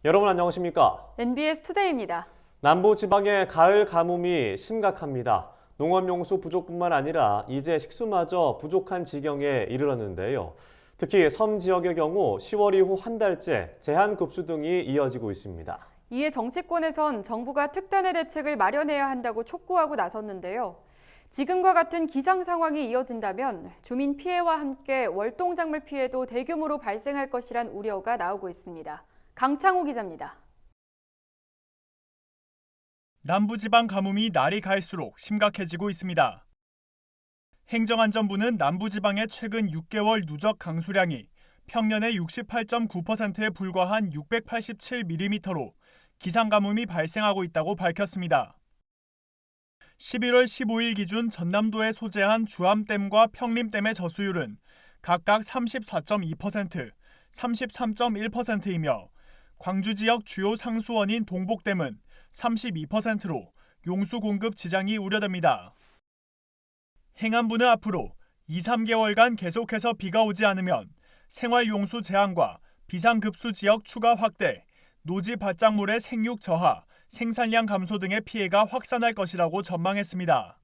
여러분 안녕하십니까? NBS 투데이입니다. 남부지방의 가을 가뭄이 심각합니다. 농업용수 부족뿐만 아니라 이제 식수마저 부족한 지경에 이르렀는데요. 특히 섬 지역의 경우 10월 이후 한 달째 제한급수 등이 이어지고 있습니다. 이에 정치권에선 정부가 특단의 대책을 마련해야 한다고 촉구하고 나섰는데요. 지금과 같은 기상 상황이 이어진다면 주민 피해와 함께 월동작물 피해도 대규모로 발생할 것이란 우려가 나오고 있습니다. 강창호 기자입니다. 남부지방 가뭄이 날이 갈수록 심각해지고 있습니다. 행정안전부는 남부지방의 최근 6개월 누적 강수량이 평년의 68.9%에 불과한 687mm로 기상가뭄이 발생하고 있다고 밝혔습니다. 11월 15일 기준 전남도에 소재한 주암댐과 평림댐의 저수율은 각각 34.2%, 33.1%이며 광주 지역 주요 상수원인 동복댐은 32%로 용수 공급 지장이 우려됩니다. 행안부는 앞으로 2, 3개월간 계속해서 비가 오지 않으면 생활용수 제한과 비상급수 지역 추가 확대, 노지 바짝물의 생육 저하, 생산량 감소 등의 피해가 확산할 것이라고 전망했습니다.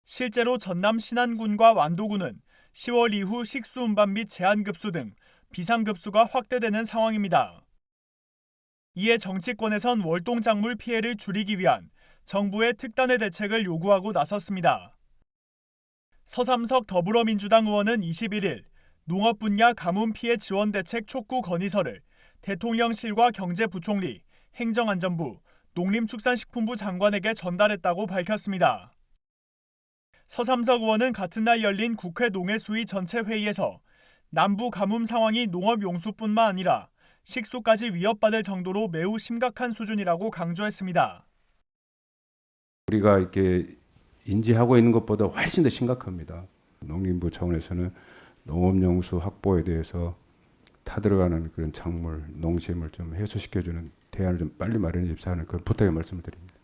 실제로 전남 신안군과 완도군은 10월 이후 식수 운반 및 제한급수 등 비상급수가 확대되는 상황입니다. 이에 정치권에선 월동작물 피해를 줄이기 위한 정부의 특단의 대책을 요구하고 나섰습니다. 서삼석 더불어민주당 의원은 21일 농업 분야 가뭄 피해 지원 대책 촉구 건의서를 대통령실과 경제부총리, 행정안전부, 농림축산식품부 장관에게 전달했다고 밝혔습니다. 서삼석 의원은 같은 날 열린 국회 농해수위 전체 회의에서 남부 가뭄 상황이 농업용수뿐만 아니라 식수까지 위협받을 정도로 매우 심각한 수준이라고 강조했습니다. 우리가 이렇게 인지하고 있는 것보다 훨씬 더 심각합니다. 농림부 차원에서는 농업용수 확보에 대해서 타들어가는 그런 작물, 농지임을 좀 해소시켜주는 대안을 좀 빨리 마련해 주십사 하는 그런 부탁의 말씀을 드립니다.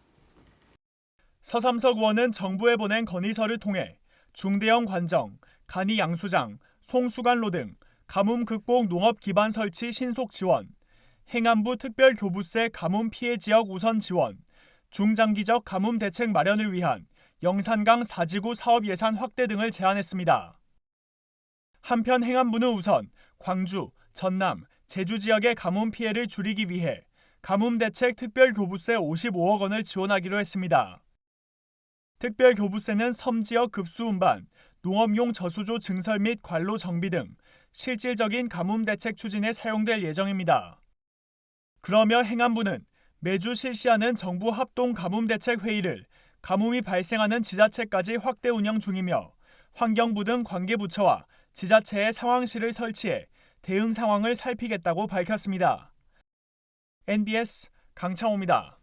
서삼석 의원은 정부에 보낸 건의서를 통해 중대형 관정, 간이 양수장, 송수관로 등 가뭄 극복 농업 기반 설치 신속 지원, 행안부 특별교부세 가뭄 피해 지역 우선 지원, 중장기적 가뭄 대책 마련을 위한 영산강 4지구 사업 예산 확대 등을 제안했습니다. 한편 행안부는 우선 광주, 전남, 제주 지역의 가뭄 피해를 줄이기 위해 가뭄 대책 특별교부세 55억 원을 지원하기로 했습니다. 특별교부세는 섬 지역 급수 운반, 농업용 저수조 증설 및 관로 정비 등 실질적인 가뭄 대책 추진에 사용될 예정입니다. 그러며 행안부는 매주 실시하는 정부 합동 가뭄 대책 회의를 가뭄이 발생하는 지자체까지 확대 운영 중이며 환경부 등 관계부처와 지자체의 상황실을 설치해 대응 상황을 살피겠다고 밝혔습니다. NBS 강창호입니다.